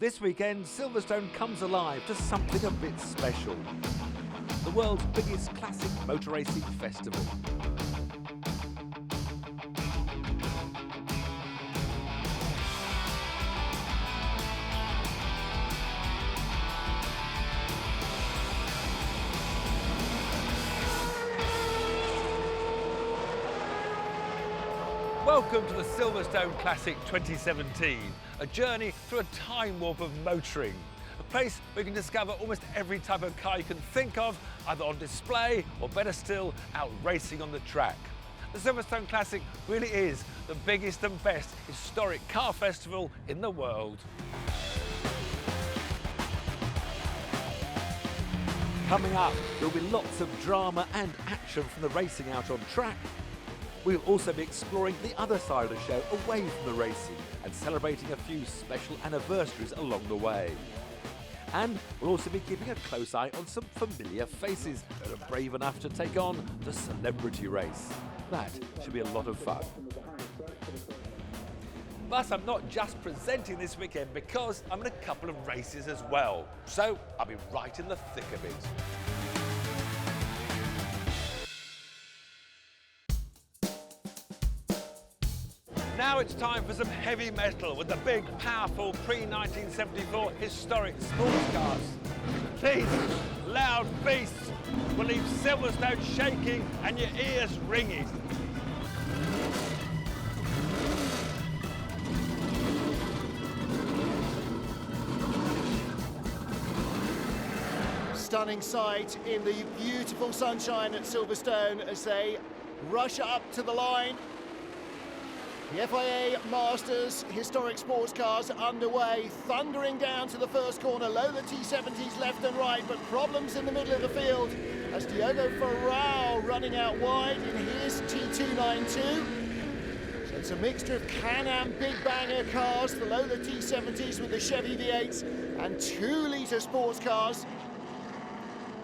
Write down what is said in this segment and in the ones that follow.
This weekend, Silverstone comes alive to something a bit special. The world's biggest classic motor racing festival. Welcome to the Silverstone Classic 2017, a journey through a time warp of motoring. A place where you can discover almost every type of car you can think of, either on display or better still, out racing on the track. The Silverstone Classic really is the biggest and best historic car festival in the world. Coming up, there'll be lots of drama and action from the racing out on track. We'll also be exploring the other side of the show, away from the racing, and celebrating a few special anniversaries along the way. And we'll also be keeping a close eye on some familiar faces that are brave enough to take on the celebrity race. That should be a lot of fun. But I'm not just presenting this weekend because I'm in a couple of races as well. So I'll be right in the thick of it. Now it's time for some heavy metal with the big, powerful pre-1974 historic sports cars. These loud beasts will leave Silverstone shaking and your ears ringing. Stunning sight in the beautiful sunshine at Silverstone as they rush up to the line. The FIA Masters historic sports cars underway, thundering down to the first corner. Lola T70s left and right, but problems in the middle of the field as Diogo Ferrao running out wide in his T292. So it's a mixture of Can-Am big banger cars, the Lola T70s with the Chevy V8s, and 2-litre sports cars.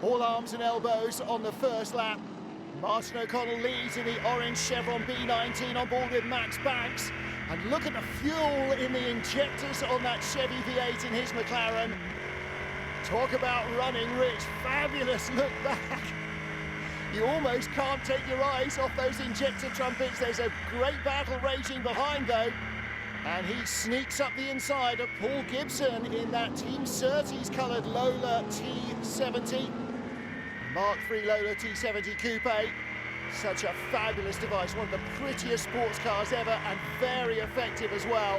All arms and elbows on the first lap. Martin O'Connell leads in the orange Chevron B19 on board with Max Banks. And look at the fuel in the injectors on that Chevy V8 in his McLaren. Talk about running rich, fabulous look back. You almost can't take your eyes off those injector trumpets. There's a great battle raging behind though. And he sneaks up the inside of Paul Gibson in that Team Surtees coloured Lola T70. Mark III Lola T70 Coupe, such a fabulous device, one of the prettiest sports cars ever and very effective as well.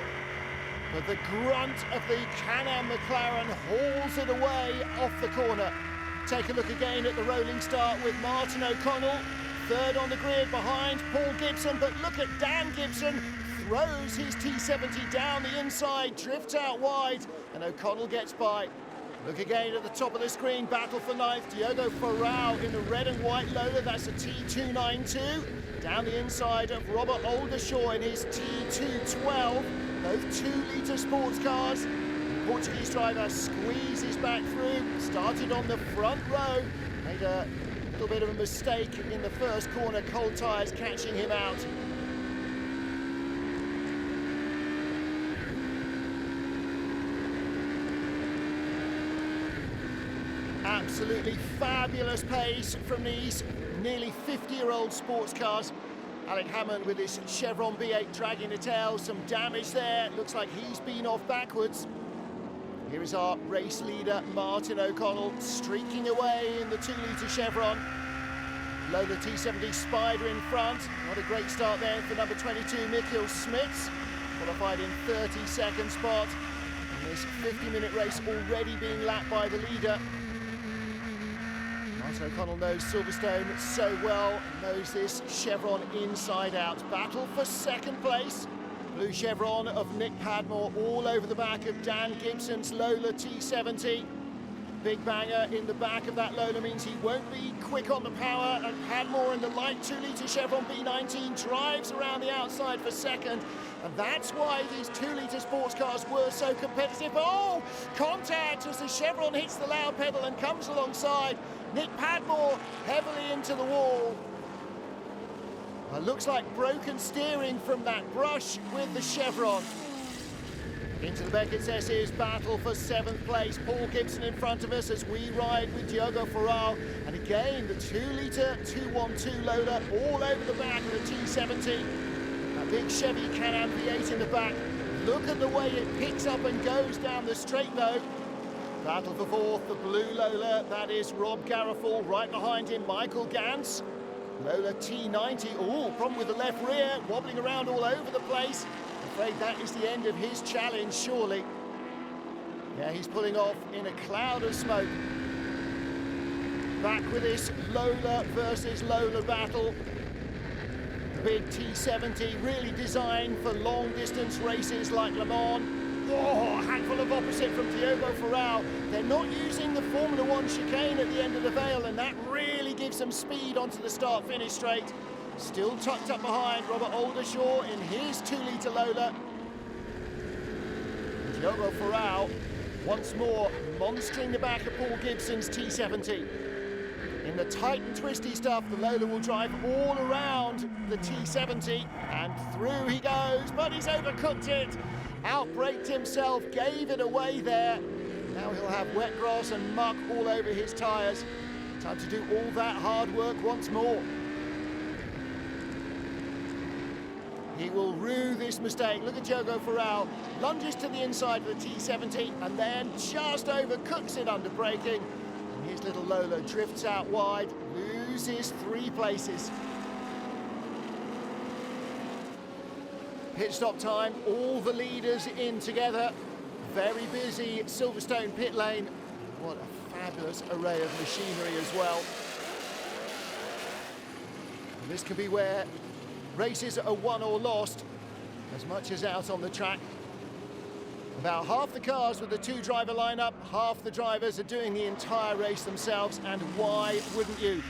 But the grunt of the Can-Am McLaren hauls it away off the corner. Take a look again at the rolling start with Martin O'Connell, third on the grid behind Paul Gibson, but look at Dan Gibson, throws his T70 down the inside, drifts out wide, and O'Connell gets by. Look again at the top of the screen, battle for ninth. Diogo Ferrao in the red and white Lola, that's a T292. Down the inside of Robert Oldershaw in his T212, both 2-litre sports cars. The Portuguese driver squeezes back through, started on the front row, made a little bit of a mistake in the first corner, cold tyres catching him out. Absolutely fabulous pace from these nearly 50-year-old sports cars. Alec Hammond with his Chevron B8 dragging the tail, some damage there. Looks like he's been off backwards. Here is our race leader, Martin O'Connell, streaking away in the 2-litre Chevron. Lola T70 Spider in front. Not a great start there for number 22, Mikkel Smits. Qualified in 32nd spot. And this 50-minute race already being lapped by the leader. Martin O'Connell knows Silverstone so well, knows this Chevron inside out. Battle for second place. Blue Chevron of Nick Padmore all over the back of Dan Gibson's Lola T70. Big banger in the back of that Lola means he won't be quick on the power, and Padmore in the light 2-litre Chevron B19 drives around the outside for second. And that's why these 2-litre sports cars were so competitive. Oh, contact as the Chevron hits the loud pedal and comes alongside. Nick Padmore heavily into the wall. Looks like broken steering from that brush with the Chevron. Into the Beckett S's battle for 7th place. Paul Gibson in front of us as we ride with Diogo Ferral. And again, the 2-litre 212 Lola all over the back of the T70. That big Chevy Can-Am V8 in the back. Look at the way it picks up and goes down the straight though. Battle for 4th, the blue Lola. That is Rob Garofal. Right behind him, Michael Gans. Lola T90. Oh, problem with the left rear, wobbling around all over the place. I'm afraid that is the end of his challenge, surely. Yeah, he's pulling off in a cloud of smoke. Back with this Lola versus Lola battle. The big T70, really designed for long-distance races like Le Mans. Oh, a handful of opposite from Diogo Ferral. They're not using the Formula 1 chicane at the end of the Vale, and that really gives them speed onto the start-finish straight. Still tucked up behind Robert Aldershaw in his 2-litre Lola. Diogo Ferral once more monstering the back of Paul Gibson's T70. In the tight and twisty stuff, the Lola will drive all around the T70 and through he goes, but he's overcooked it. Outbraked himself, gave it away there. Now he'll have wet grass and muck all over his tyres. Time to do all that hard work once more. He will rue this mistake. Look at Diogo Ferral. Lunges to the inside of the T70 and then just overcooks it under braking. And his little Lola drifts out wide, loses 3 places. Pit stop time, all the leaders in together. Very busy Silverstone pit lane. What a fabulous array of machinery as well. And this can be where races are won or lost, as much as out on the track. About half the cars with the 2-driver lineup, half the drivers are doing the entire race themselves, and why wouldn't you?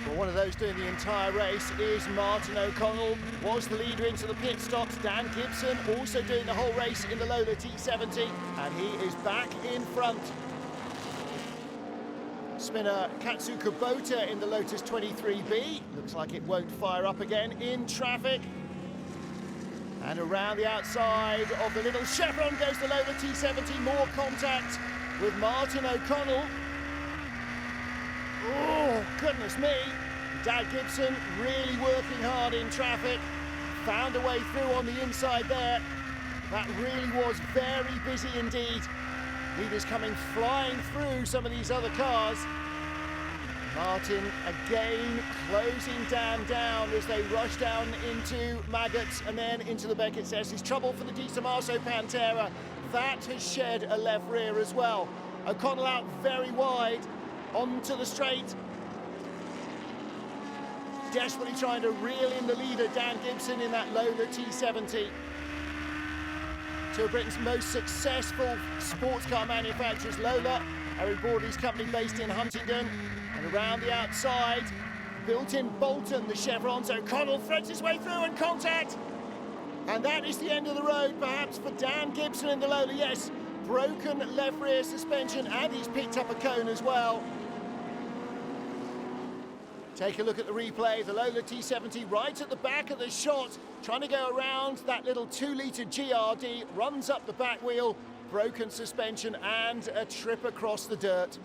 Well, one of those doing the entire race is Martin O'Connell, was the leader into the pit stops. Dan Gibson also doing the whole race in the Lola T70, and he is back in front. Spinner Katsu Kubota in the Lotus 23B. Looks like it won't fire up again in traffic. And around the outside of the little chevron goes the Lola T70. More contact with Martin O'Connell. Oh, goodness me. Dan Gibson really working hard in traffic. Found a way through on the inside there. That really was very busy indeed. Leaders coming flying through some of these other cars. Martin again closing Dan down as they rush down into Maggots and then into the Beckett S's. It's trouble for the Di Tommaso Pantera. That has shed a left rear as well. O'Connell out very wide onto the straight. Desperately trying to reel in the leader, Dan Gibson, in that Lola T70. Two of Britain's most successful sports car manufacturers, Lola, Eric Borley's company based in Huntingdon, and around the outside, built in Bolton, the chevrons. O'Connell threads his way through and contact. And that is the end of the road, perhaps for Dan Gibson in the Lola. Yes, broken left rear suspension, and he's picked up a cone as well. Take a look at the replay. The Lola T70 right at the back of the shot, trying to go around that little 2-litre GRD, runs up the back wheel, broken suspension and a trip across the dirt.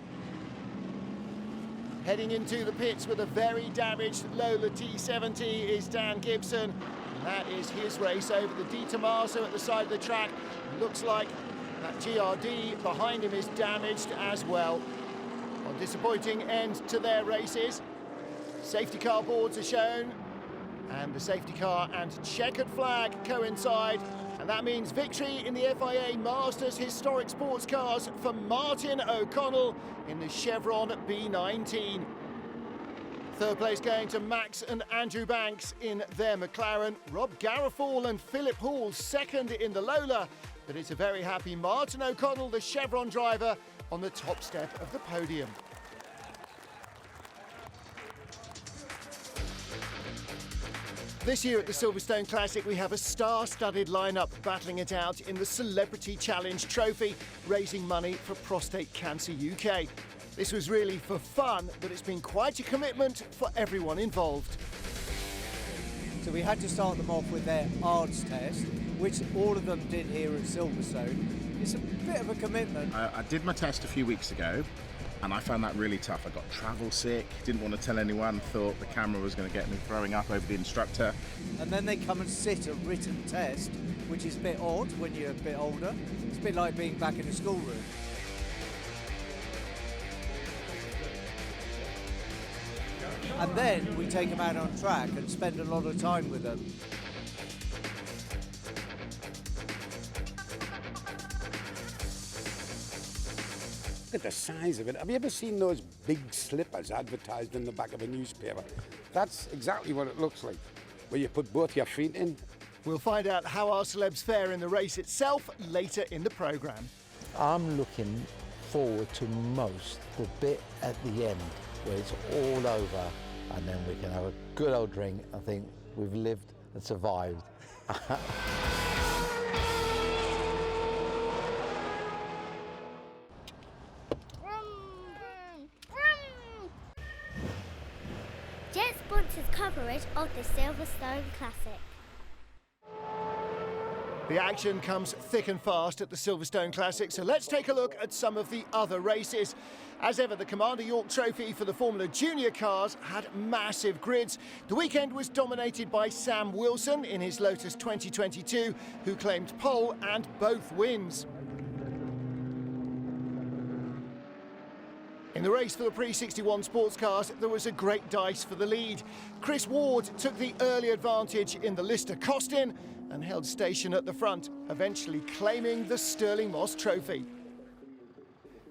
Heading into the pits with a very damaged Lola T70 is Dan Gibson. And that is his race over the Di Tommaso at the side of the track. Looks like that GRD behind him is damaged as well. A disappointing end to their races. Safety car boards are shown, and the safety car and checkered flag coincide, and that means victory in the FIA Masters Historic Sports Cars for Martin O'Connell in the Chevron B19. Third place going to Max and Andrew Banks in their McLaren. Rob Garofal and Philip Hall second in the Lola, but it's a very happy Martin O'Connell, the Chevron driver, on the top step of the podium. This year at the Silverstone Classic, we have a star-studded lineup battling it out in the Celebrity Challenge Trophy, raising money for Prostate Cancer UK. This was really for fun, but it's been quite a commitment for everyone involved. So we had to start them off with their ARDS test, which all of them did here at Silverstone. It's a bit of a commitment. I did my test a few weeks ago, and I found that really tough. I got travel sick, didn't want to tell anyone, thought the camera was going to get me throwing up over the instructor. And then they come and sit a written test, which is a bit odd when you're a bit older. It's a bit like being back in a schoolroom. And then we take them out on track and spend a lot of time with them. Look at the size of it. Have you ever seen those big slippers advertised in the back of a newspaper? That's exactly what it looks like, where you put both your feet in. We'll find out how our celebs fare in the race itself later in the programme. I'm looking forward to most the bit at the end where it's all over and then we can have a good old drink and think we've lived and survived. Jet sponsors coverage of the Silverstone Classic. The action comes thick and fast at the Silverstone Classic, so let's take a look at some of the other races. As ever, the Commander York Trophy for the Formula Junior cars had massive grids. The weekend was dominated by Sam Wilson in his Lotus 2022, who claimed pole and both wins. In the race for the Pre-61 sports cars, there was a great dice for the lead. Chris Ward took the early advantage in the Lister Costin and held station at the front, eventually claiming the Stirling Moss Trophy.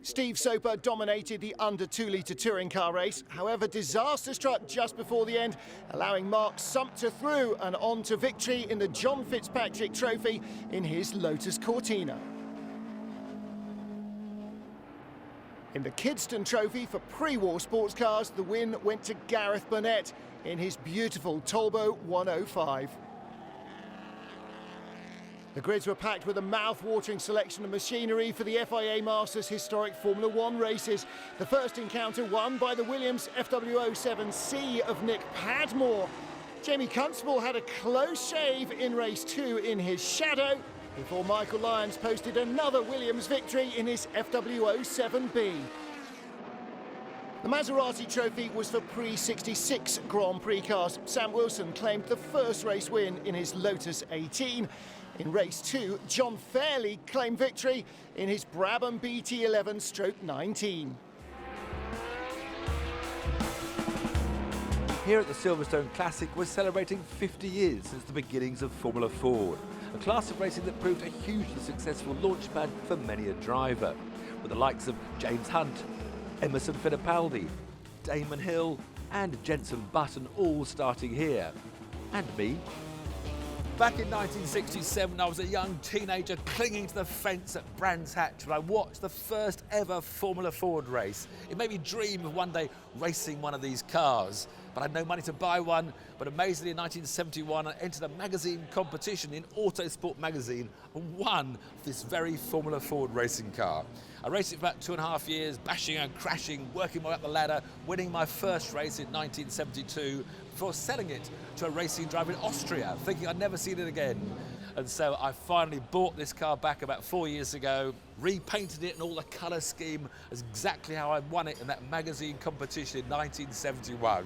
Steve Soper dominated the under 2-litre touring car race. However, disaster struck just before the end, allowing Mark Sumpter through and on to victory in the John Fitzpatrick Trophy in his Lotus Cortina. In the Kidston Trophy for pre-war sports cars, the win went to Gareth Burnett in his beautiful Talbot 105. The grids were packed with a mouth-watering selection of machinery for the FIA Masters historic Formula One races. The first encounter won by the Williams FW07C of Nick Padmore. Jamie Constable had a close shave in race 2 in his shadow, before Michael Lyons posted another Williams victory in his FW07B. The Maserati Trophy was for pre-66 Grand Prix cars. Sam Wilson claimed the first race win in his Lotus 18. In race 2, John Fairley claimed victory in his Brabham BT11/19. Here at the Silverstone Classic, we're celebrating 50 years since the beginnings of Formula Ford, a class of racing that proved a hugely successful launchpad for many a driver, with the likes of James Hunt, Emerson Fittipaldi, Damon Hill and Jenson Button all starting here. And me. Back in 1967, I was a young teenager clinging to the fence at Brands Hatch when I watched the first ever Formula Ford race. It made me dream of one day racing one of these cars, but I had no money to buy one. But amazingly, in 1971, I entered a magazine competition in Autosport magazine and won this very Formula Ford racing car. I raced it for about 2.5 years, bashing and crashing, working my way up the ladder, winning my first race in 1972, before selling it to a racing driver in Austria, thinking I'd never seen it again. And so I finally bought this car back about 4 years ago, repainted it in all the colour scheme as exactly how I won it in that magazine competition in 1971.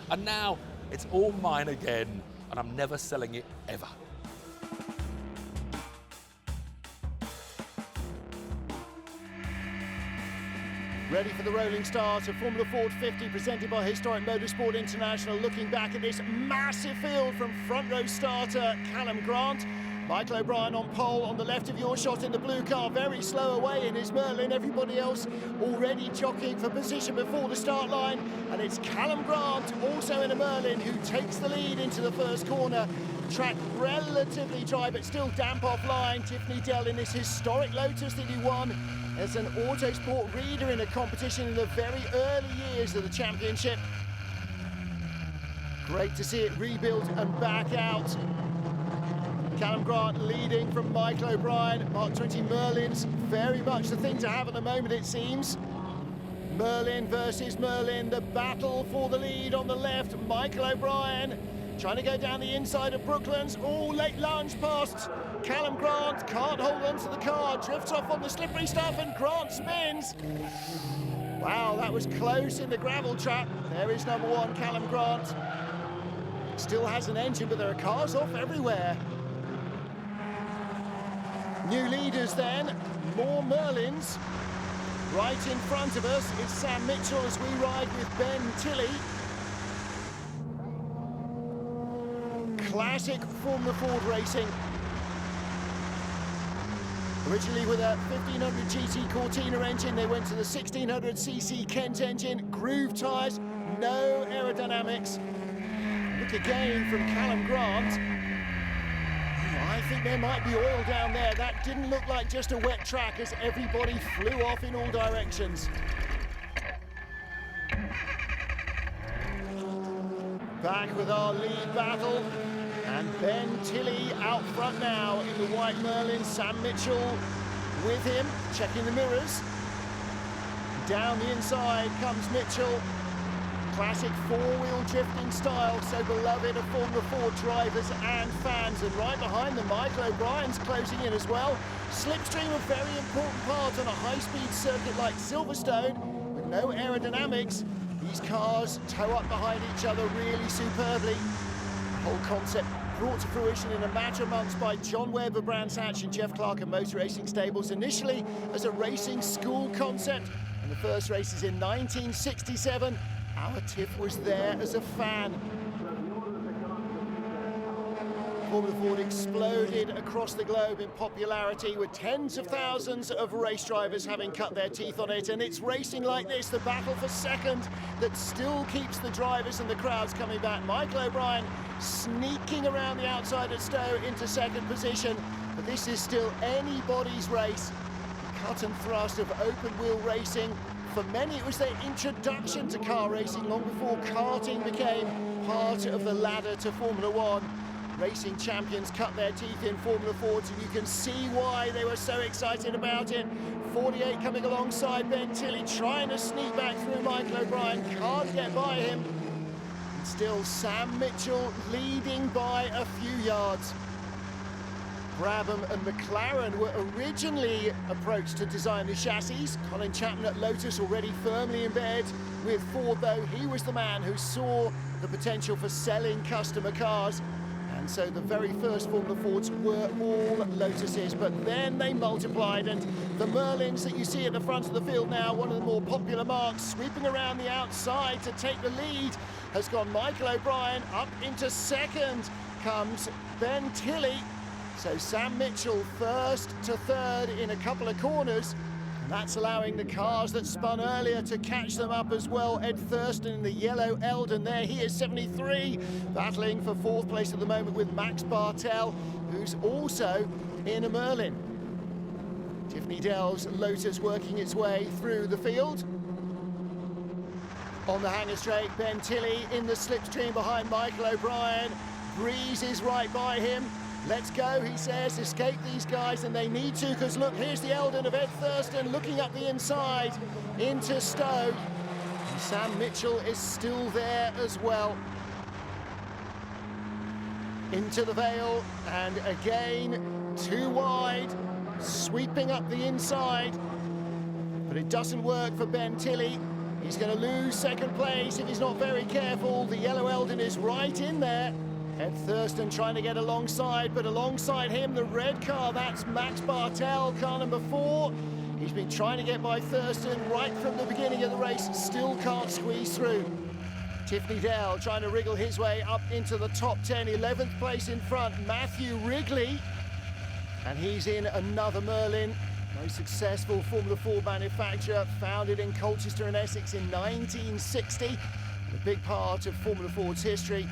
And now it's all mine again, and I'm never selling it ever. Ready for the rolling start of Formula Ford 50 presented by Historic Motorsport International, looking back at this massive field from front row starter Callum Grant. Michael O'Brien on pole on the left of your shot in the blue car, very slow away in his Merlin. Everybody else already jockeying for position before the start line. And it's Callum Grant, also in a Merlin, who takes the lead into the first corner. Track relatively dry, but still damp offline. Tiffany Dell in this historic Lotus that he won as an Autosport reader in a competition in the very early years of the championship. Great to see it rebuilt and back out. Callum Grant leading from Michael O'Brien. Mark 20 Merlins, very much the thing to have at the moment, it seems. Merlin versus Merlin, the battle for the lead on the left. Michael O'Brien trying to go down the inside of Brooklands. Oh, late lunge past Callum Grant, can't hold on to the car, drifts off on the slippery stuff, and Grant spins. Wow, that was close in the gravel trap. There is number 1, Callum Grant. Still has an engine, but there are cars off everywhere. New leaders then, more Merlins. Right in front of us is Sam Mitchell as we ride with Ben Tilley. Classic Formula Ford racing. Originally with a 1500 GT Cortina engine, they went to the 1600cc Kent engine, groove tyres, no aerodynamics. Look again from Callum Grant. I think there might be oil down there. That didn't look like just a wet track as everybody flew off in all directions. Back with our lead battle. And Ben Tilley out front now in the white Merlin. Sam Mitchell with him, checking the mirrors. Down the inside comes Mitchell. Classic four-wheel drifting style, so beloved of Formula 4 drivers and fans. And right behind them, Michael O'Brien's closing in as well. Slipstream, a very important part on a high-speed circuit like Silverstone, with no aerodynamics. These cars tow up behind each other really superbly. The whole concept brought to fruition in a matter of months by John Webb of Brands Hatch and Jeff Clark of Motor Racing Stables, initially as a racing school concept. And the first races in 1967. Our Tiff was there as a fan. Formula Ford exploded across the globe in popularity, with tens of thousands of race drivers having cut their teeth on it. And it's racing like this, the battle for second, that still keeps the drivers and the crowds coming back. Michael O'Brien sneaking around the outside at Stowe into second position. But this is still anybody's race. The cut and thrust of open wheel racing. For many, it was their introduction to car racing long before karting became part of the ladder to Formula One. Racing champions cut their teeth in Formula Fords, and you can see why they were so excited about it. 48 coming alongside Ben Tilley, trying to sneak back through Michael O'Brien, can't get by him. And still Sam Mitchell leading by a few yards. Brabham and McLaren were originally approached to design the chassis. Colin Chapman at Lotus already firmly in bed with Ford, though. He was the man who saw the potential for selling customer cars. And so the very first Formula Fords were all Lotuses, but then they multiplied, and the Merlins that you see at the front of the field now, one of the more popular marks, sweeping around the outside to take the lead, has gone Michael O'Brien. Up into second comes Ben Tilley. So Sam Mitchell first to third in a couple of corners. And that's allowing the cars that spun earlier to catch them up as well. Ed Thurston in the yellow Eldon there. He is 73, battling for fourth place at the moment with Max Bartel, who's also in a Merlin. Tiffany Dell's Lotus working its way through the field. On the hanger straight, Ben Tilley in the slipstream behind Michael O'Brien. Breeze is right by him. Let's go, he says, escape these guys, and they need to, because look, here's the Eldon of Ed Thurston looking up the inside into Stowe. And Sam Mitchell is still there as well. Into the Vale, and again, too wide, sweeping up the inside. But it doesn't work for Ben Tilley. He's going to lose second place if he's not very careful. The yellow Eldon is right in there. Ed Thurston trying to get alongside, but alongside him, the red car, that's Max Bartel, car number 4. He's been trying to get by Thurston right from the beginning of the race, still can't squeeze through. Tiffany Dell trying to wriggle his way up into the top 10, 11th place in front, Matthew Wrigley. And he's in another Merlin, very successful Formula 4 manufacturer, founded in Colchester in Essex in 1960. A big part of Formula 4's history.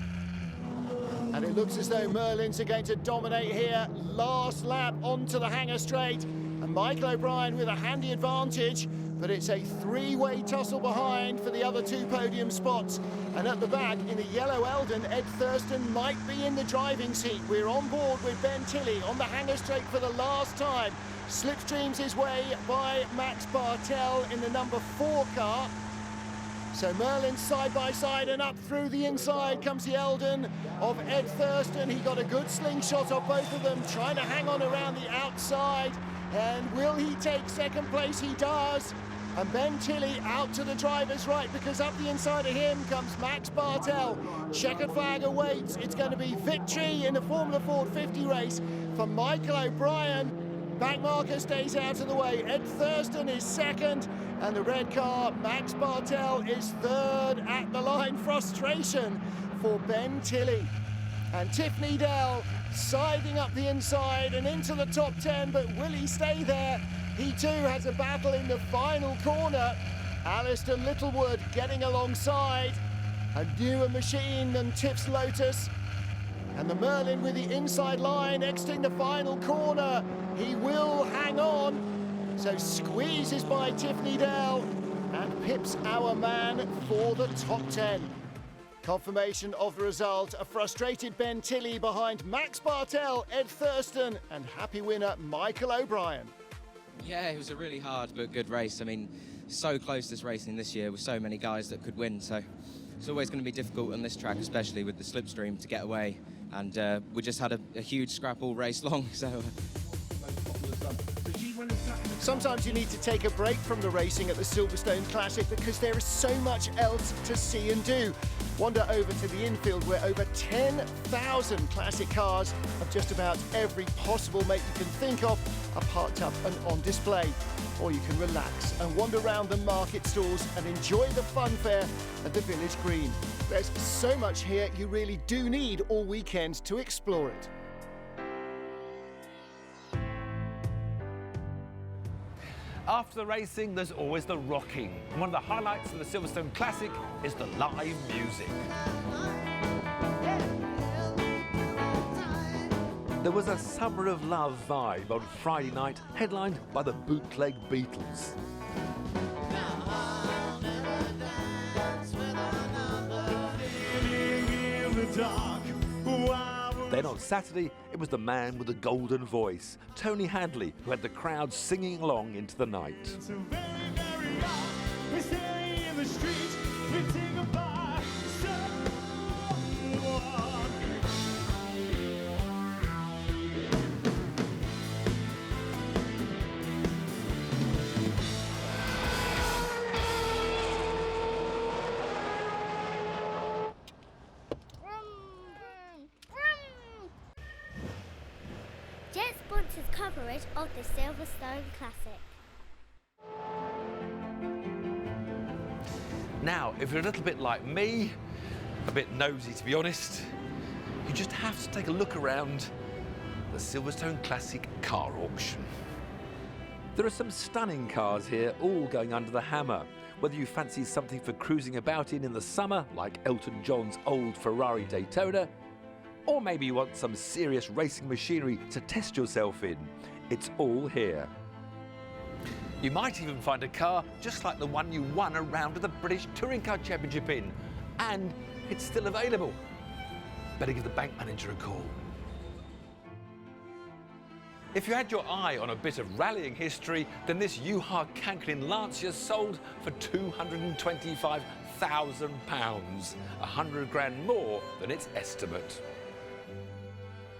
And it looks as though Merlins are going to dominate here. Last lap onto the hanger straight. And Michael O'Brien with a handy advantage, but it's a three-way tussle behind for the other two podium spots. And at the back, in the yellow Eldon, Ed Thurston might be in the driving seat. We're on board with Ben Tilley on the hanger straight for the last time. Slipstreams his way by Max Bartel in the number 4 car. So Merlin side by side, and up through the inside comes the Eldon of Ed Thurston. He got a good slingshot of both of them, trying to hang on around the outside. And will he take second place? He does. And Ben Tilley out to the driver's right, because up the inside of him comes Max Bartel. Checkered flag awaits. It's going to be victory in the Formula Ford 50 race for Michael O'Brien. Back marker stays out of the way. Ed Thurston is second, and the red car, Max Bartel, is third at the line. Frustration for Ben Tilley. And Tiffany Dell siding up the inside and into the top 10, but will he stay there? He too has a battle in the final corner. Alistair Littlewood getting alongside. A newer machine than Tiff's Lotus. And the Merlin with the inside line exiting the final corner. He will hang on. So squeezes by Tiffany Dell and pips our man for the top 10. Confirmation of the result, a frustrated Ben Tilley behind Max Bartel, Ed Thurston, and happy winner Michael O'Brien. Yeah, it was a really hard but good race. I mean, so close this racing this year with so many guys that could win, so it's always going to be difficult on this track, especially with the slipstream, to get away. And we just had a huge scrap all race long, so... Sometimes you need to take a break from the racing at the Silverstone Classic because there is so much else to see and do. Wander over to the infield where over 10,000 classic cars of just about every possible make you can think of are parked up and on display. Or you can relax and wander around the market stalls and enjoy the fun fair at the village green. There's so much here, you really do need all weekend to explore it. After the racing, there's always the rocking. And one of the highlights of the Silverstone Classic is the live music. There was a Summer of Love vibe on Friday night, headlined by the Bootleg Beatles. Then on Saturday, it was the man with the golden voice, Tony Hadley, who had the crowd singing along into the night. Jet sponsors coverage of the Silverstone Classic. Now, if you're a little bit like me, a bit nosy to be honest, you just have to take a look around the Silverstone Classic car auction. There are some stunning cars here, all going under the hammer. Whether you fancy something for cruising about in the summer, like Elton John's old Ferrari Daytona, or maybe you want some serious racing machinery to test yourself in, it's all here. You might even find a car just like the one you won a round of the British Touring Car Championship in, and it's still available. Better give the bank manager a call. If you had your eye on a bit of rallying history, then this U-Haul Canklin Lancia sold for £225,000, £100 grand more than its estimate.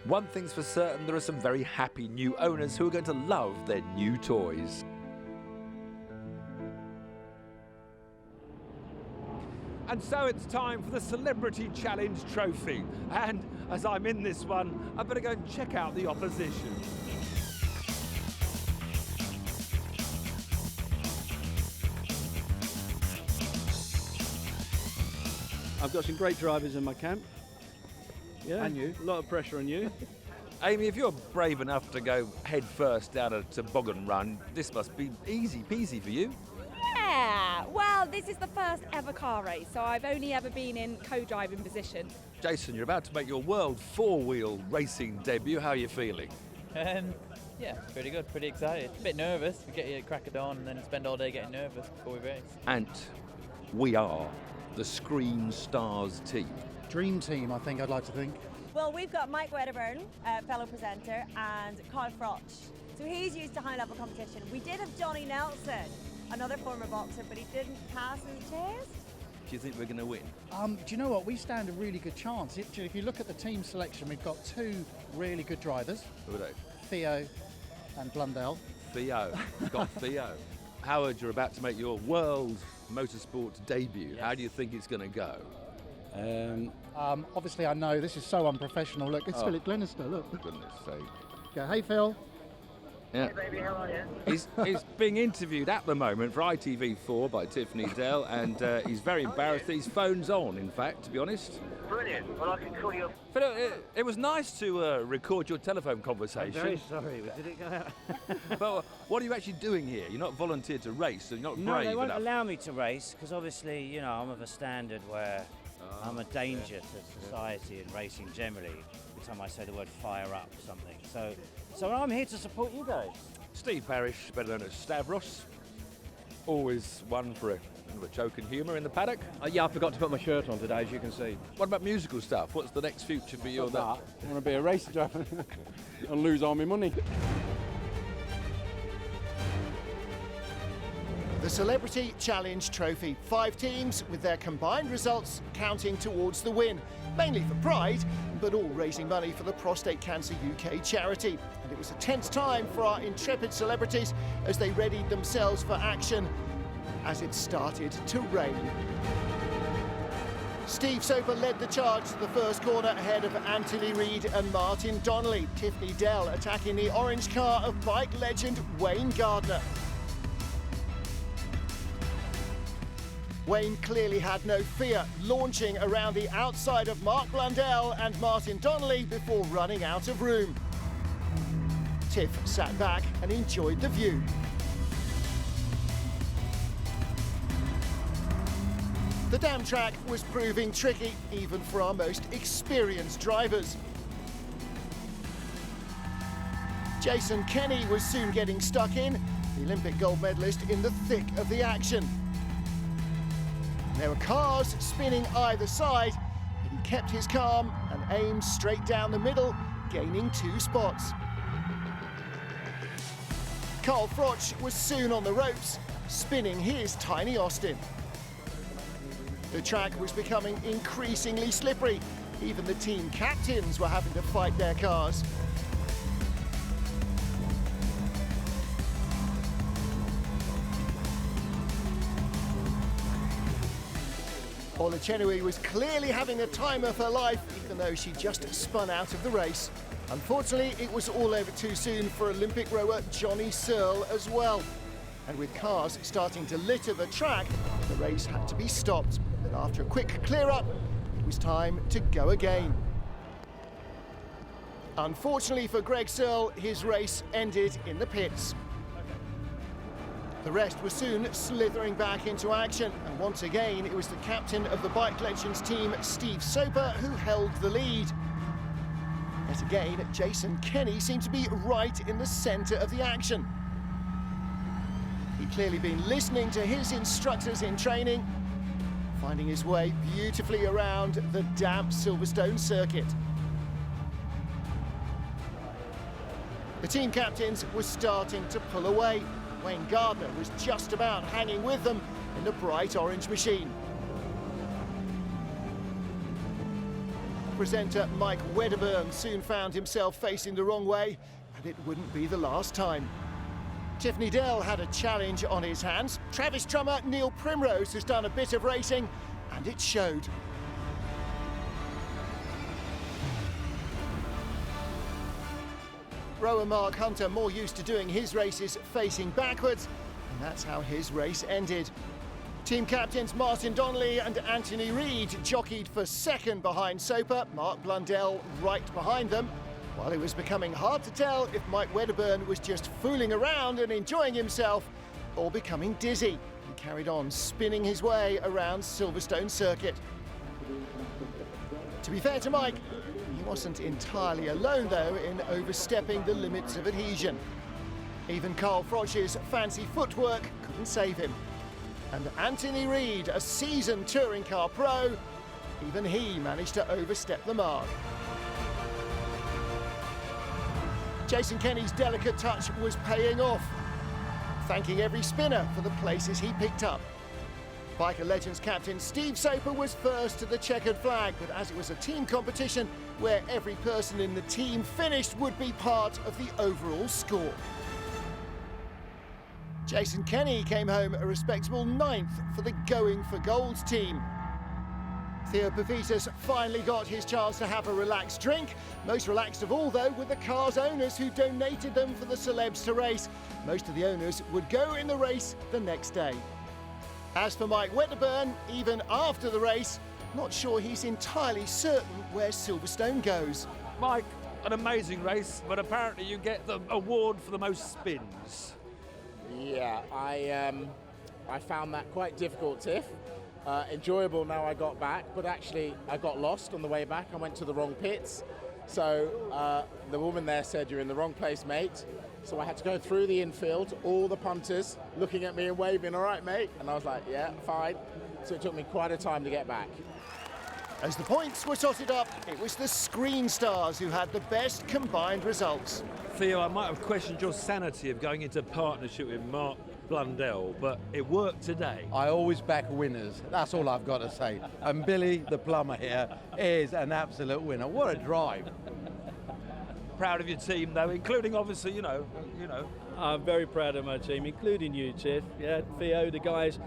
One thing's for certain, there are some very happy new owners who are going to love their new toys. And so it's time for the Celebrity Challenge Trophy. And as I'm in this one, I better go and check out the opposition. I've got some great drivers in my camp. Yeah, And you. A lot of pressure on you. Amy, if you're brave enough to go head first down a toboggan run, this must be easy peasy for you. Yeah, well, this is the first ever car race, so I've only ever been in co-driving position. Jason, you're about to make your world four-wheel racing debut. How are you feeling? Yeah, pretty good, pretty excited. A bit nervous. We get here at crack of dawn and then spend all day getting nervous before we race. Ant, we are the Screen Stars team. Dream team, I think I'd like to think. Well, we've got Mike Wedderburn, fellow presenter, and Carl Froch. So he's used to high-level competition. We did have Johnny Nelson, another former boxer, but he didn't pass his test. do you think we're going to win? Do you know what? We stand a really good chance. If you look at the team selection, we've got two really good drivers. Who are they? Theo and Blundell. Theo. We've got Theo. Howard, you're about to make your world motorsport debut. Yes. How do you think it's going to go? Obviously, I know this is so unprofessional. Look, it's Philip Glenister. Look. For goodness sake. Go, hey, Phil. Yeah. Hey baby, how are you? He's being interviewed at the moment for ITV4 by Tiffany Dell, and he's very embarrassed that his phone's on, in fact, to be honest. Brilliant. Well, I can call you. Philip, it was nice to record your telephone conversation. I'm very sorry, but did it go out? But what are you actually doing here? You're not volunteered to race, so you're not No, brave they won't enough. allow me to race because obviously, you know, I'm of a standard where I'm a danger to society and racing generally. Every time I say the word fire up or something. So I'm here to support you guys. Steve Parrish, better known as Stavros, always one for a joke and humour in the paddock. Yeah, I forgot to put my shirt on today, as you can see. What about musical stuff? What's the next future for you? I want to be a race driver and lose all my money. The Celebrity Challenge Trophy. 5 teams with their combined results counting towards the win. Mainly for pride, but all raising money for the Prostate Cancer UK charity. And it was a tense time for our intrepid celebrities as they readied themselves for action as it started to rain. Steve Soper led the charge to the first corner ahead of Anthony Reid and Martin Donnelly. Tiffany Dell attacking the orange car of bike legend Wayne Gardner. Wayne clearly had no fear, launching around the outside of Mark Blundell and Martin Donnelly before running out of room. Tiff sat back and enjoyed the view. The damn track was proving tricky, even for our most experienced drivers. Jason Kenny was soon getting stuck in, the Olympic gold medalist in the thick of the action. There were cars spinning either side, but he kept his calm and aimed straight down the middle, gaining 2 spots. Carl Froch was soon on the ropes, spinning his tiny Austin. The track was becoming increasingly slippery. Even the team captains were having to fight their cars. Olechenui was clearly having a time of her life, even though she just spun out of the race. Unfortunately, it was all over too soon for Olympic rower Johnny Searle as well. And with cars starting to litter the track, the race had to be stopped. But after a quick clear-up, it was time to go again. Unfortunately for Greg Searle, his race ended in the pits. The rest was soon slithering back into action, and once again it was the captain of the Bike Legends team, Steve Soper, who held the lead. Yet again, Jason Kenny seemed to be right in the centre of the action. He'd clearly been listening to his instructors in training, finding his way beautifully around the damp Silverstone circuit. The team captains were starting to pull away. Wayne Gardner was just about hanging with them in the bright orange machine. Presenter Mike Wedderburn soon found himself facing the wrong way, and it wouldn't be the last time. Tiffany Dell had a challenge on his hands. Travis drummer Neil Primrose has done a bit of racing, and it showed. Rower Mark Hunter more used to doing his races facing backwards, and that's how his race ended. Team captains Martin Donnelly and Anthony Reid jockeyed for second behind Soper, Mark Blundell right behind them, while it was becoming hard to tell if Mike Wedderburn was just fooling around and enjoying himself or becoming dizzy. He carried on spinning his way around Silverstone circuit. To be fair to Mike, he wasn't entirely alone, though, in overstepping the limits of adhesion. Even Carl Froch's fancy footwork couldn't save him. And Anthony Reid, a seasoned touring car pro, even he managed to overstep the mark. Jason Kenny's delicate touch was paying off, thanking every spinner for the places he picked up. Biker Legends captain Steve Soper was first to the checkered flag, but as it was a team competition where every person in the team finished would be part of the overall score. Jason Kenny came home a respectable 9th for the Going for Gold team. Theo Pavitas finally got his chance to have a relaxed drink. Most relaxed of all, though, were the car's owners who donated them for the celebs to race. Most of the owners would go in the race the next day. As for Mike Wedderburn, even after the race, not sure he's entirely certain where Silverstone goes. Mike, an amazing race, but apparently you get the award for the most spins. Yeah, I found that quite difficult, Tiff. Enjoyable now I got back, but actually I got lost on the way back. I went to the wrong pits. So the woman there said, "You're in the wrong place, mate." So I had to go through the infield, all the punters looking at me and waving, "All right, mate." And I was like, "Yeah, fine." So it took me quite a time to get back. As the points were totted up, it was the Screen Stars who had the best combined results. Theo, I might have questioned your sanity of going into partnership with Mark Blundell, but it worked today. I always back winners. That's all I've got to say. And Billy, the plumber here, is an absolute winner. What a drive. Proud of your team, though, including obviously, you know. I'm very proud of my team, including you, Tiff. Yeah, Theo, the guys.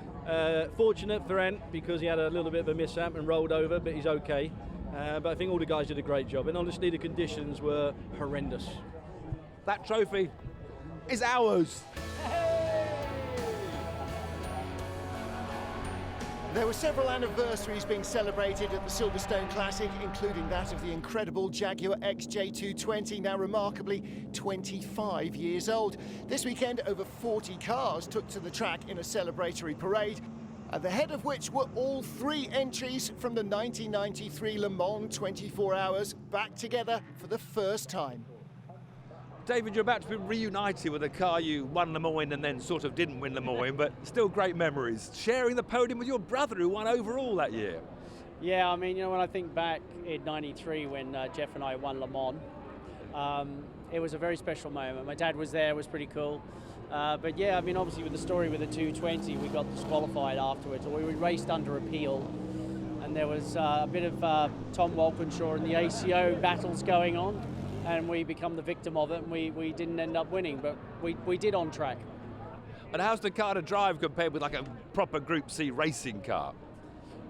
Fortunate for Ant because he had a little bit of a mishap and rolled over, but he's okay. But I think all the guys did a great job, and honestly, the conditions were horrendous. That trophy is ours. There were several anniversaries being celebrated at the Silverstone Classic, including that of the incredible Jaguar XJ220, now remarkably 25 years old. This weekend, over 40 cars took to the track in a celebratory parade, at the head of which were all 3 entries from the 1993 Le Mans 24 Hours back together for the first time. David, you're about to be reunited with a car you won Le Mans and then sort of didn't win Le Mans, but still great memories. Sharing the podium with your brother who won overall that year. Yeah, I mean, when I think back in '93 when Jeff and I won Le Mans, it was a very special moment. My dad was there, it was pretty cool. But yeah, I mean, obviously with the story with the 220, we got disqualified afterwards, or we raced under appeal. And there was a bit of Tom Walkinshaw and the ACO battles going on. And we become the victim of it, and we didn't end up winning, but we did on track. And how's the car to drive compared with like a proper Group C racing car?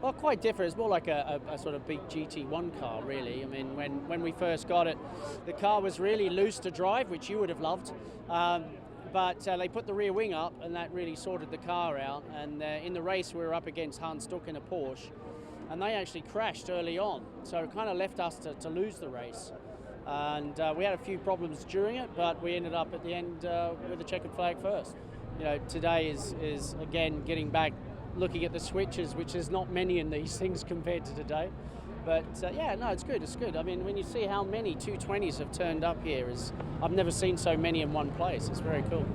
Well, quite different. It's more like a sort of big GT1 car, really. I mean, when we first got it, the car was really loose to drive, which you would have loved. But they put the rear wing up, and that really sorted the car out. And in the race, we were up against Hans Stuck in a Porsche, and they actually crashed early on. So it kind of left us to lose the race. And we had a few problems during it, but we ended up at the end with the checkered flag first. You know, today is again getting back, looking at the switches, which is not many in these things compared to today. But yeah, no, it's good. It's good. I mean, when you see how many 220s have turned up here, I've never seen so many in one place. It's very cool.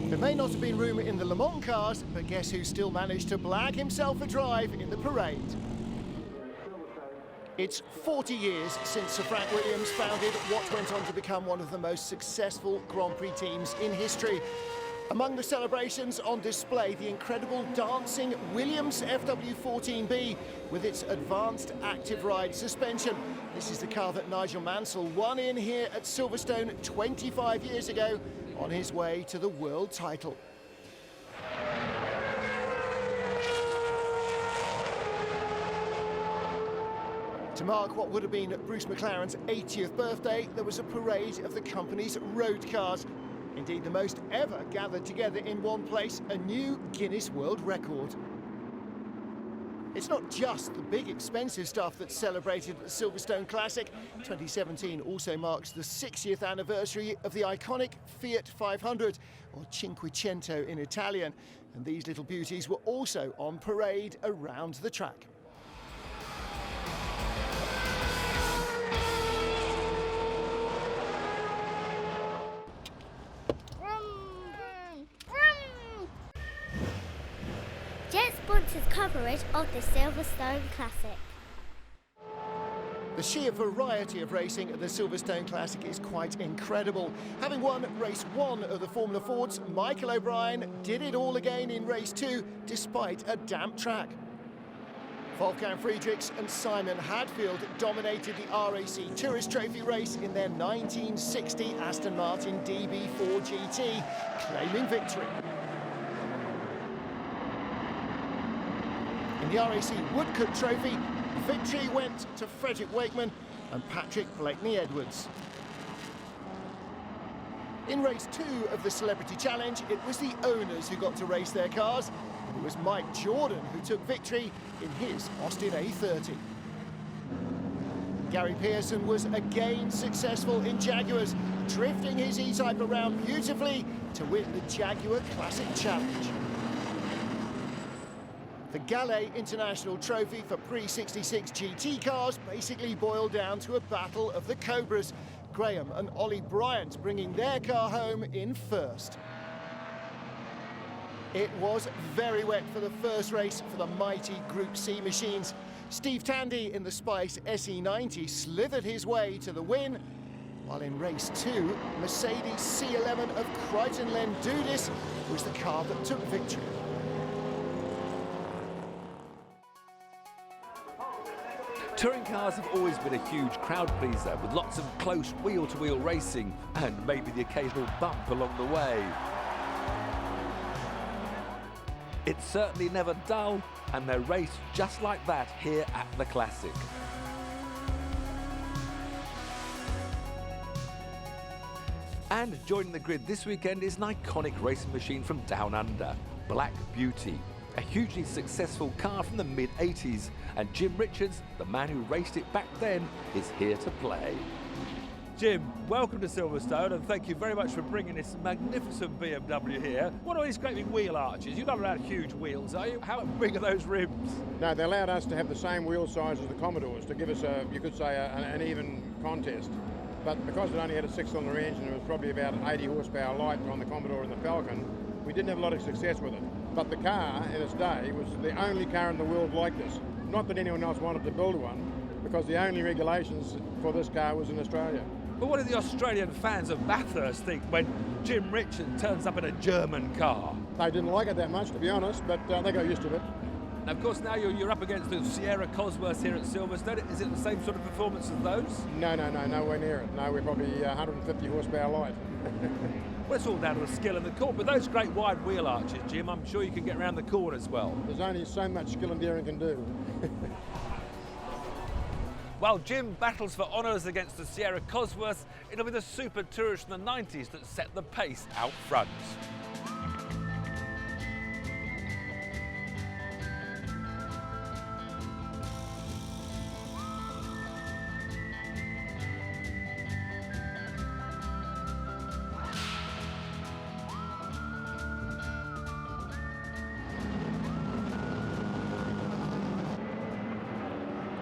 There may not have been room in the Le Mans cars, but guess who still managed to blag himself a drive in the parade? It's 40 years since Sir Frank Williams founded what went on to become one of the most successful Grand Prix teams in history. Among the celebrations on display, the incredible dancing Williams FW14B with its advanced active ride suspension. This is the car that Nigel Mansell won in here at Silverstone 25 years ago on his way to the world title. To mark what would have been Bruce McLaren's 80th birthday, there was a parade of the company's road cars. Indeed, the most ever gathered together in one place, a new Guinness World Record. It's not just the big expensive stuff that's celebrated at the Silverstone Classic. 2017 also marks the 60th anniversary of the iconic Fiat 500, or Cinquecento in Italian. And these little beauties were also on parade around the track. Jet sponsors coverage of the Silverstone Classic. The sheer variety of racing at the Silverstone Classic is quite incredible. Having won race 1 of the Formula Fords, Michael O'Brien did it all again in race 2 despite a damp track. Wolfgang Friedrichs and Simon Hadfield dominated the RAC Tourist Trophy race in their 1960 Aston Martin DB4 GT, claiming victory. In the RAC Woodcote Trophy, victory went to Frederick Wakeman and Patrick Blakeney-Edwards. In race 2 of the Celebrity Challenge, it was the owners who got to race their cars. It was Mike Jordan who took victory in his Austin A30. Gary Pearson was again successful in Jaguars, drifting his E-Type around beautifully to win the Jaguar Classic Challenge. The Gallet International Trophy for pre-66 GT cars basically boiled down to a battle of the Cobras. Graham and Ollie Bryant bringing their car home in first. It was very wet for the first race for the mighty Group C machines. Steve Tandy in the Spice SE90 slithered his way to the win, while in race 2, Mercedes C11 of Crichton Len Dudis was the car that took victory. Touring cars have always been a huge crowd pleaser, with lots of close wheel-to-wheel racing and maybe the occasional bump along the way. It's certainly never dull, and they're raced just like that here at the Classic. And joining the grid this weekend is an iconic racing machine from Down Under, Black Beauty. A hugely successful car from the mid-80s, and Jim Richards, the man who raced it back then, is here to play. Jim, welcome to Silverstone, and thank you very much for bringing this magnificent BMW here. What are these great big wheel arches? You're not allowed huge wheels, are you? How big are those rims? No, they allowed us to have the same wheel size as the Commodores to give us, you could say, an even contest. But because it only had a 6-cylinder engine, it was probably about 80 horsepower light on the Commodore and the Falcon, we didn't have a lot of success with it. But the car, in its day, was the only car in the world like this. Not that anyone else wanted to build one, because the only regulations for this car was in Australia. But what do the Australian fans of Bathurst think when Jim Richards turns up in a German car? They didn't like it that much, to be honest, but they got used to it. Now, of course, now you're up against the Sierra Cosworths here at Silverstone. Is it the same sort of performance as those? No, nowhere near it. No, we're probably 150 horsepower light. Well, it's all down to the skill in the corner. But those great wide wheel arches, Jim, I'm sure you can get around the corner as well. There's only so much skill and daring can do. While Jim battles for honours against the Sierra Cosworths, it'll be the Super Tourist in the 90s that set the pace out front.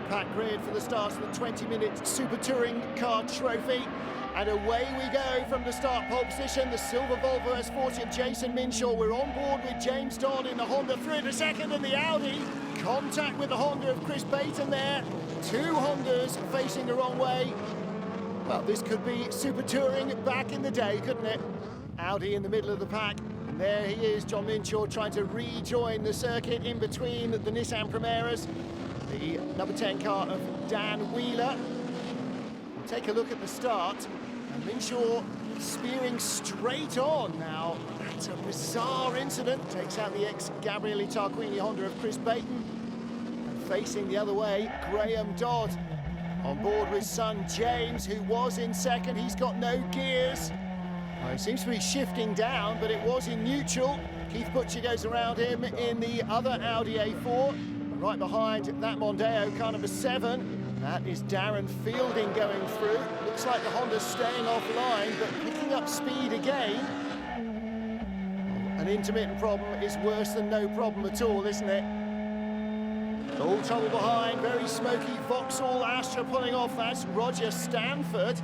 Packed grid for the start of the 20-minute Super Touring Car Trophy. And away we go from the start pole position. The silver Volvo S40 of Jason Minshaw. We're on board with James Dodd in the Honda through to second, and the Audi. Contact with the Honda of Chris Payton there. Two Hondas facing the wrong way. Well, this could be Super Touring back in the day, couldn't it? Audi in the middle of the pack. And there he is, John Minshaw, trying to rejoin the circuit in between the Nissan Primeras. The number 10 car of Dan Wheeler. Take a look at the start, and Minshaw spearing straight on now. That's a bizarre incident. Takes out the ex-Gabriele Tarquini Honda of Chris Payton. And facing the other way, Graham Dodd. On board with son James, who was in second. He's got no gears. Well, he seems to be shifting down, but it was in neutral. Keith Butcher goes around him in the other Audi A4. Right behind that Mondeo, car number 7. That is Darren Fielding going through. Looks like the Honda's staying offline, but picking up speed again. An intermittent problem is worse than no problem at all, isn't it? All trouble behind, very smoky Vauxhall Astra pulling off. That's Roger Stanford,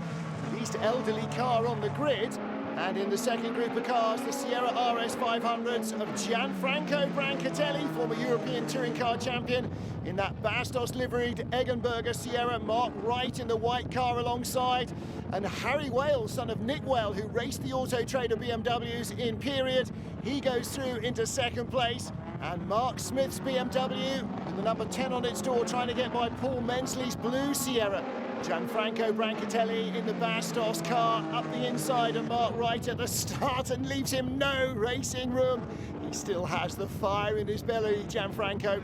the least elderly car on the grid. And in the second group of cars, the Sierra RS 500s of Gianfranco Brancatelli, former European Touring Car champion, in that Bastos liveried Eggenberger Sierra. Mark Wright in the white car alongside, and Harry Whale, son of Nick Whale, who raced the Auto Trader BMWs in period. He goes through into second place. And Mark Smith's BMW, with the number 10 on its door, trying to get by Paul Mensley's blue Sierra. Gianfranco Brancatelli in the Bastos car, up the inside of Mark Wright at the start and leaves him no racing room. He still has the fire in his belly, Gianfranco.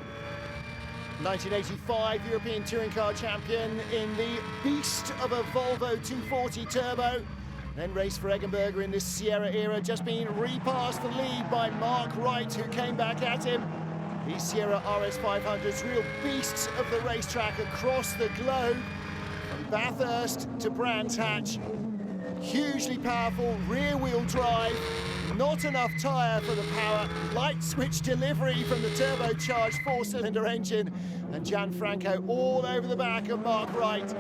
1985 European Touring Car champion in the beast of a Volvo 240 Turbo. Then raced for Eggenberger in this Sierra era, just been repassed the lead by Mark Wright, who came back at him. These Sierra RS 500s, real beasts of the racetrack across the globe. From Bathurst to Brands Hatch. Hugely powerful rear-wheel drive, not enough tyre for the power, light switch delivery from the turbocharged four-cylinder engine, and Gianfranco all over the back of Mark Wright.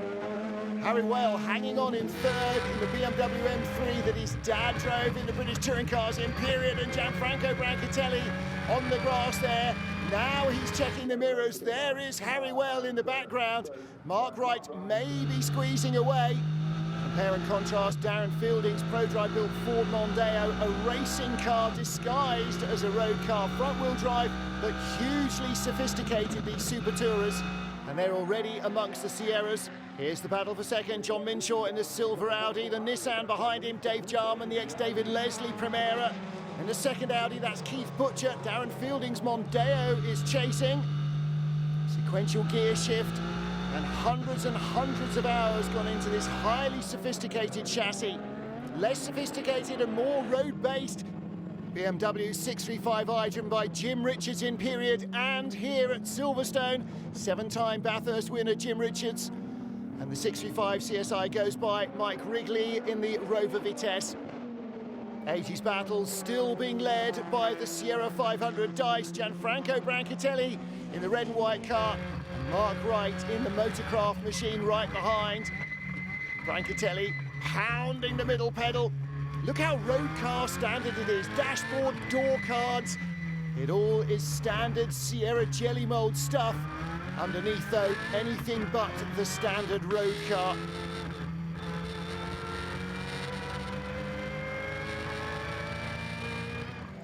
Harry Whale hanging on in third in the BMW M3 that his dad drove in the British Touring Cars in period, and Gianfranco Brancatelli on the grass there. Now he's checking the mirrors. There is Harry Whale in the background. Mark Wright may be squeezing away. Compare and contrast Darren Fielding's ProDrive built Ford Mondeo, a racing car disguised as a road car, front-wheel drive, but hugely sophisticated, these Super Tourers. And they're already amongst the Sierras. Here's the battle for second. John Minshaw in the silver Audi, the Nissan behind him, Dave Jarman, the ex-David Leslie Primera. In the second Audi, that's Keith Butcher. Darren Fielding's Mondeo is chasing. Sequential gear shift, and hundreds of hours gone into this highly sophisticated chassis. Less sophisticated and more road-based. BMW 635i driven by Jim Richards in period, and here at Silverstone, 7-time Bathurst winner Jim Richards. And the 635 CSI goes by Mike Wrigley in the Rover Vitesse. 80s battles still being led by the Sierra 500 Dice. Gianfranco Brancatelli in the red and white car, and Mark Wright in the Motorcraft machine right behind. Brancatelli pounding the middle pedal. Look how road car standard it is. Dashboard, door cards. It all is standard Sierra jelly mold stuff. Underneath, though, anything but the standard road car.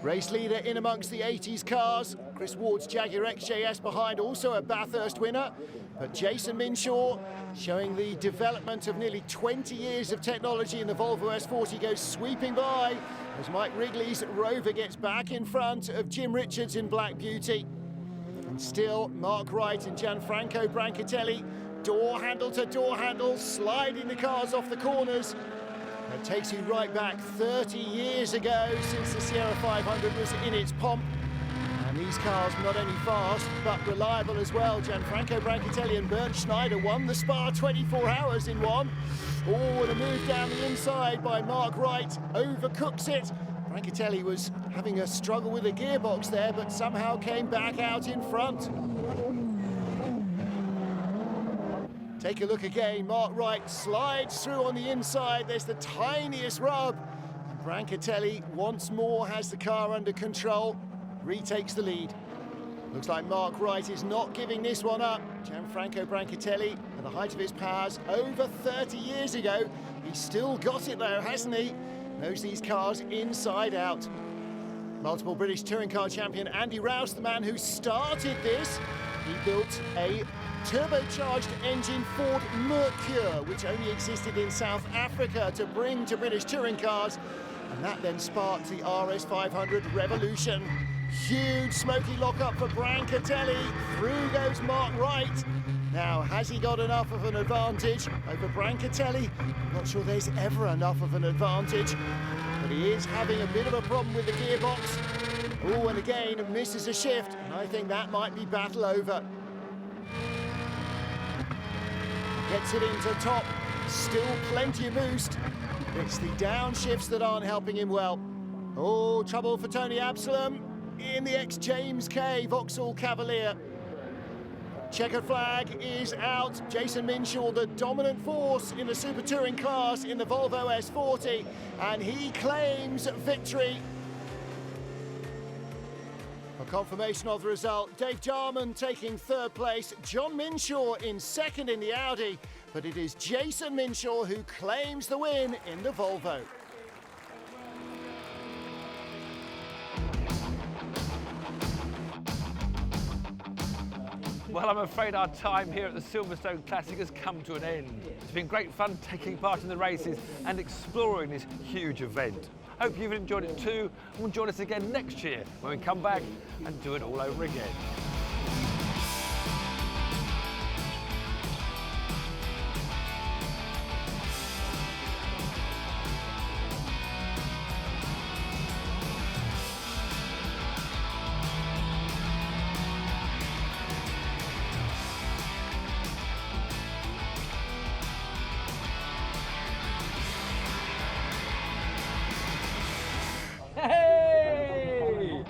Race leader in amongst the 80s cars. Chris Ward's Jaguar XJS behind, also a Bathurst winner. But Jason Minshaw, showing the development of nearly 20 years of technology in the Volvo S40, goes sweeping by as Mike Wrigley's Rover gets back in front of Jim Richards in Black Beauty. And still, Mark Wright and Gianfranco Brancatelli, door handle to door handle, sliding the cars off the corners. It takes you right back 30 years ago since the Sierra 500 was in its pomp. And these cars not only fast, but reliable as well. Gianfranco Brancatelli and Bernd Schneider won the Spa 24 hours in one. Oh, and a move down the inside by Mark Wright, overcooks it. Brancatelli was having a struggle with the gearbox there, but somehow came back out in front. Take a look again. Mark Wright slides through on the inside. There's the tiniest rub. And Brancatelli once more has the car under control, retakes the lead. Looks like Mark Wright is not giving this one up. Gianfranco Brancatelli, at the height of his powers over 30 years ago. He's still got it though, hasn't he? Knows these cars inside out. Multiple British Touring Car champion Andy Rouse, the man who started this. He built a turbocharged engine Ford Mercure, which only existed in South Africa, to bring to British touring cars, and that then sparked the RS 500 revolution. Huge smoky lockup for Brancatelli. Through goes Mark Wright. Now, has he got enough of an advantage over Brancatelli? I'm not sure there's ever enough of an advantage, but he is having a bit of a problem with the gearbox. Oh, and again, misses a shift, and I think that might be battle over. Gets it into top, still plenty of boost. It's the downshifts that aren't helping him well. Oh, trouble for Tony Absalom in the ex-James K Vauxhall Cavalier. Checkered flag is out. Jason Minshaw, the dominant force in the Super Touring class in the Volvo S40, and he claims victory. A confirmation of the result, Dave Jarman taking third place, John Minshaw in second in the Audi, but it is Jason Minshaw who claims the win in the Volvo. Well, I'm afraid our time here at the Silverstone Classic has come to an end. It's been great fun taking part in the races and exploring this huge event. Hope you've enjoyed it too, and will join us again next year when we come back and do it all over again. Hey!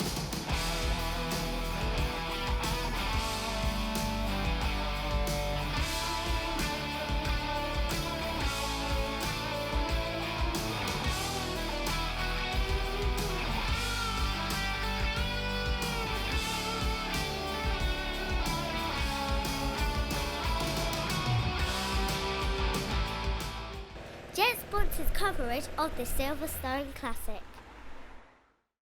Jet sponsors coverage of the Silverstone Classic.